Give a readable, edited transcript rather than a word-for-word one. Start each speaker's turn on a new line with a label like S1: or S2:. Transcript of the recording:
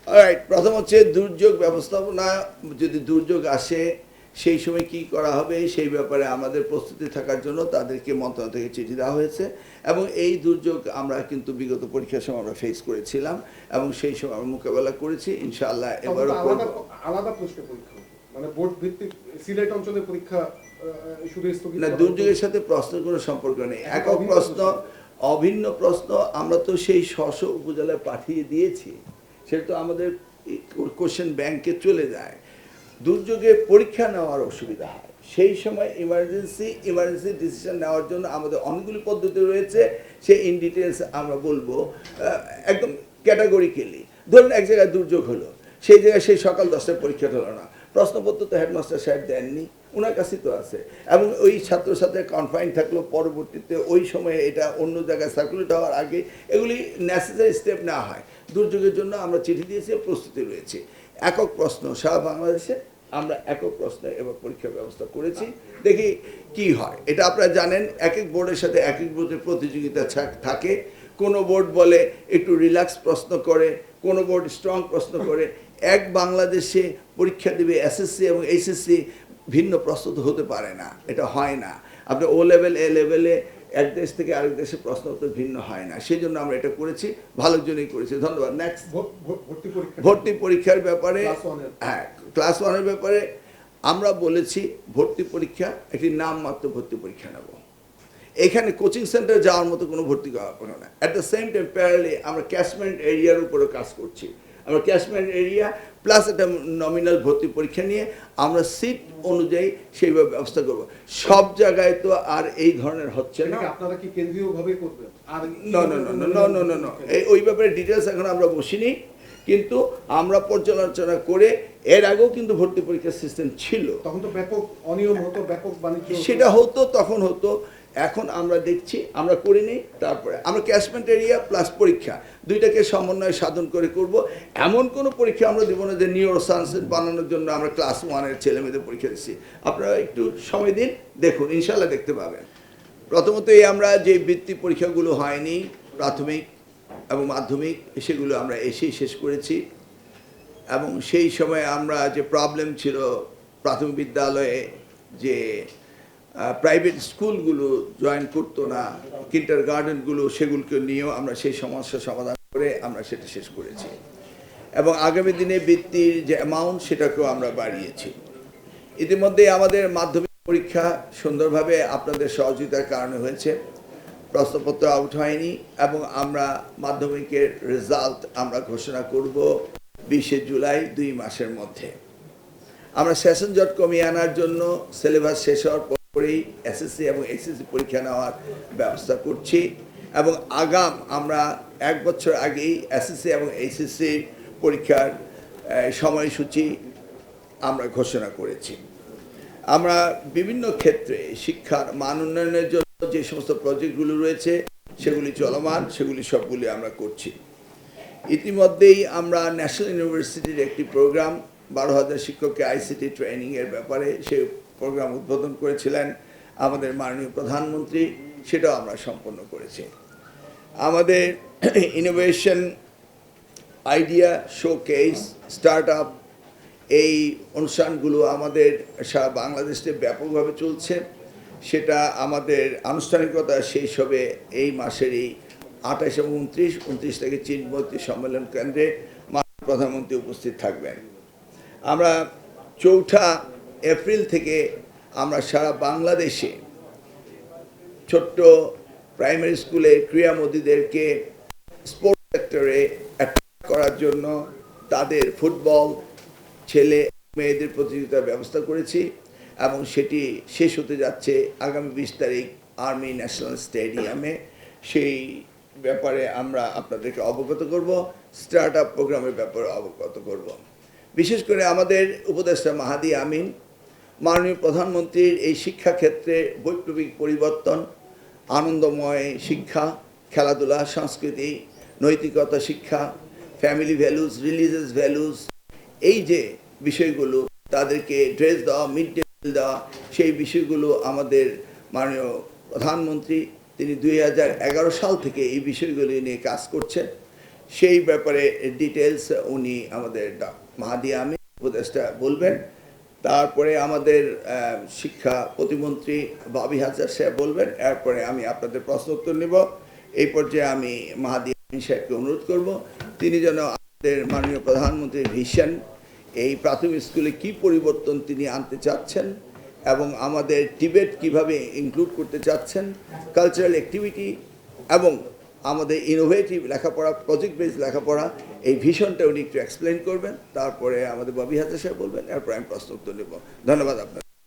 S1: Alright, প্রথম হচ্ছে দুর্যোগ ব্যবস্থাপনা। যদি দুর্যোগ আসে সেই সময় কি করা হবে সেই ব্যাপারে আমাদের প্রস্তুতি থাকার জন্য তাদেরকে মন্ত্রণালয় থেকে চিঠি দেওয়া হয়েছে, এবং এই দুর্যোগ আমরা কিন্তু বিগত পরীক্ষার সময় আমরা ফেস করেছিলাম এবং সেই সময় আমরা মোকাবেলা করেছি। ইনশাআল্লাহ এবারও
S2: আলাদা প্রশ্ন পরীক্ষা মানে বোর্ড ভিত্তিক সিলেট অঞ্চলের পরীক্ষা শুধু স্থগিত
S1: না, দুর্যোগের সাথে প্রশ্নের কোনো সম্পর্ক নেই। একক প্রশ্ন, অভিন্ন প্রশ্ন আমরা তো সেই স্ব উপজেলায় পাঠিয়ে দিয়েছি, সেটা তো আমাদের কোশ্চেন ব্যাংকে চলে যায়। দুর্যোগে পরীক্ষা নেওয়ার অসুবিধা হয়, সেই সময় ইমার্জেন্সি ডিসিশন নেওয়ার জন্য আমাদের অনেকগুলি পদ্ধতি রয়েছে, সে ইন ডিটেলস আমরা বলবো একদম ক্যাটাগরিক্যালি। ধরুন এক জায়গায় দুর্যোগ হলো, সেই জায়গায় সেই সকাল 10টায় পরীক্ষা হলো না, প্রশ্নপত্র তো হেডমাস্টার সাহেব দেননি, ওনার কাছেই তো আছে, এবং ওই ছাত্রছাত্রী কনফাইন থাকলো, পরবর্তীতে ওই সময়ে এটা অন্য জায়গায় সার্কুলেট হওয়ার আগে এগুলি নেসেসারি স্টেপ নেওয়া হয়। দুর্যোগের জন্য আমরা চিঠি দিয়েছি, প্রস্তুতি রয়েছে। একক প্রশ্ন সারা বাংলাদেশে আমরা একক প্রশ্ন এবার পরীক্ষার ব্যবস্থা করেছি, দেখি কি হয়। এটা আপনারা জানেন, এক এক বোর্ডের সাথে এক এক বোর্ডের প্রতিযোগিতা থাকে। কোনো বোর্ড বলে একটু রিল্যাক্স প্রশ্ন করে, কোনো বোর্ড স্ট্রং প্রশ্ন করে। এক বাংলাদেশে পরীক্ষা দেবে এসএসসি এবং এইচএসসি, ভিন্ন প্রস্তুত হতে পারে না, এটা হয় না। আপনি ও লেভেল এ লেভেলে এক দেশ থেকে আরেক দেশে প্রশ্ন উত্তর ভিন্ন হয় না, সেই জন্য আমরা এটা করেছি, ভালোর জন্যই করেছি। ধন্যবাদ। নেক্সট, ভর্তি পরীক্ষার ব্যাপারে, হ্যাঁ ক্লাস ওয়ানের ব্যাপারে আমরা বলেছি ভর্তি পরীক্ষা একটি নামমাত্র ভর্তি পরীক্ষা নেব, এখানে কোচিং সেন্টার যাওয়ার মতো কোনো ভর্তি করা না। অ্যাট দ্য সেম টাইম প্যারালি আমরা ক্যাশমেন্ট এরিয়ার উপরে কাজ করছি। আমরা ক্যাশমেন্ট এরিয়া প্লাস একটা নমিনাল ভর্তি পরীক্ষা নিয়ে আমরা সিট অনুযায়ী সেইভাবে ব্যবস্থা করব। সব জায়গায় তো আর এই ধরনের হচ্ছে না।
S2: আপনারা কি কেন্দ্রীয়ভাবে করবেন? আর
S1: না, ওই ব্যাপারে ডিটেলস এখন আমরা বসিনি, কিন্তু আমরা পর্যালোচনা করে, এর আগেও কিন্তু ভর্তি পরীক্ষার সিস্টেম ছিল,
S2: তখন তো ব্যাপক অনিয়ম হতো, ব্যাপক বাণিজ্য
S1: সেটা হতো, তখন হতো। এখন আমরা দেখছি, আমরা করে নিই, তারপরে আমরা ক্যাশমেন্ট এরিয়া প্লাস পরীক্ষা দুইটাকে সমন্বয় সাধন করে করব। এমন কোনো পরীক্ষা আমরা দেবো না যে নিউরো সায়েন্স বানানোর জন্য আমরা ক্লাস ওয়ানের ছেলেমেয়েদের পরীক্ষা দিচ্ছি। আপনারা একটু সময় দিন, দেখুন, ইনশাল্লাহ দেখতে পাবেন। প্রথমত আমরা যে বৃত্তি পরীক্ষাগুলো হয়নি, প্রাথমিক এবং মাধ্যমিক, সেগুলো আমরা এসেই শেষ করেছি। এবং সেই সময় আমরা যে প্রবলেম ছিল প্রাথমিক বিদ্যালয়ে, যে প্রাইভেট স্কুলগুলো জয়েন করতো না, কিন্ডার গার্ডেনগুলো, সেগুলোকে নিয়েও আমরা সেই সমস্যার সমাধান করে আমরা সেটা শেষ করেছি। এবং আগামী দিনে বৃত্তির যে অ্যামাউন্ট সেটাকেও আমরা বাড়িয়েছি। ইতিমধ্যে আমাদের মাধ্যমিক পরীক্ষা সুন্দরভাবে আপনাদের সহযোগিতার কারণে হয়েছে, প্রশ্নপত্র আউট হয়নি, এবং আমরা মাধ্যমিকের রেজাল্ট আমরা ঘোষণা করব 20 জুলাই, 2 মাসের মধ্যে। আমরা সেশন জট কমিয়ে আনার জন্য সিলেবাস শেষ হওয়ার পরেই এসএসসি এবং এইচএসসি পরীক্ষা নেওয়ার ব্যবস্থা করছি, এবং আমরা 1 বছর আগেই এসএসসি এবং এইচএসসি পরীক্ষার সময়সূচি আমরা ঘোষণা করেছি। আমরা বিভিন্ন ক্ষেত্রে শিক্ষার মান উন্নয়নের জন্য যে সমস্ত প্রজেক্টগুলো রয়েছে সেগুলি চলমান, সেগুলি সবগুলি আমরা করছি। ইতিমধ্যেই আমরা ন্যাশনাল ইউনিভার্সিটির একটি প্রোগ্রাম 12,000 শিক্ষককে আইসিটি ট্রেনিংয়ের ব্যাপারে, সেই প্রোগ্রাম উদ্বোধন করেছিলেন আমাদের মাননীয় প্রধানমন্ত্রী, সেটাও আমরা সম্পন্ন করেছি। আমাদের innovation idea showcase, start up, এই অনুষ্ঠানগুলো আমাদের সারা বাংলাদেশে ব্যাপকভাবে চলছে। সেটা আমাদের আনুষ্ঠানিকতা শেষ হবে এই মাসেরই 28 এবং 29 তারিখে চীনমৈত্রী সম্মেলন কেন্দ্রে মাননীয় প্রধানমন্ত্রী উপস্থিত থাকবেন। আমরা 4 এপ্রিল থেকে আমরা সারা বাংলাদেশে ছোট্ট প্রাইমারি স্কুলে ক্রীড়ামোদীদেরকে স্পোর্টস সেক্টরে অ্যাট্রাক্ট করার জন্য তাদের ফুটবল ছেলে মেয়েদের প্রতিযোগিতার ব্যবস্থা করেছি, এবং সেটি শেষ হতে যাচ্ছে আগামী 20 তারিখ আর্মি ন্যাশনাল স্টেডিয়ামে। সেই ব্যাপারে আমরা আপনাদেরকে অবগত করব, স্টার্ট আপ প্রোগ্রামের ব্যাপারে অবগত করব। বিশেষ করে আমাদের উপদেষ্টা মাহাদি আমিন, মাননীয় প্রধানমন্ত্রীর এই শিক্ষাক্ষেত্রে বৈপ্লবিক পরিবর্তন, আনন্দময় শিক্ষা, খেলাধুলা, সংস্কৃতি, নৈতিকতা শিক্ষা, ফ্যামিলি ভ্যালুজ, রিলিজিয়াস ভ্যালুজ, এই যে বিষয়গুলো, তাদেরকে ড্রেস দেওয়া, মিড ডে মিল দেওয়া, সেই বিষয়গুলো আমাদের মাননীয় প্রধানমন্ত্রী তিনি 2011 সাল থেকে এই বিষয়গুলি নিয়ে কাজ করছেন। সেই ব্যাপারে ডিটেলস উনি আমাদের মাহাদি আমিন উপদেষ্টা বলবেন। তারপরে আমাদের শিক্ষা প্রতিমন্ত্রী বাবি হাজার সাহেব বলবেন। এরপরে আমি আপনাদের প্রশ্ন উত্তর নেব। এই পর্যায়ে আমি মাহাদি আমিন সাহেবকে অনুরোধ করব তিনি যেন আমাদের মাননীয় প্রধানমন্ত্রীর ভিশন, এই প্রাথমিক স্কুলে কি পরিবর্তন তিনি আনতে চাচ্ছেন এবং আমাদের টিবেট কিভাবে ইনক্লুড করতে চাচ্ছেন, কালচারাল অ্যাক্টিভিটি এবং আমাদের ইনোভেটিভ লেখাপড়া, প্রজেক্ট বেস লেখাপড়া, এই ভিশনটা উনি একটু এক্সপ্লেন করবেন। তারপরে আমাদের ববি হাজার সাহেব বলবেন, এরপর আমি প্রশ্ন উত্তর নেব। ধন্যবাদ আপনার।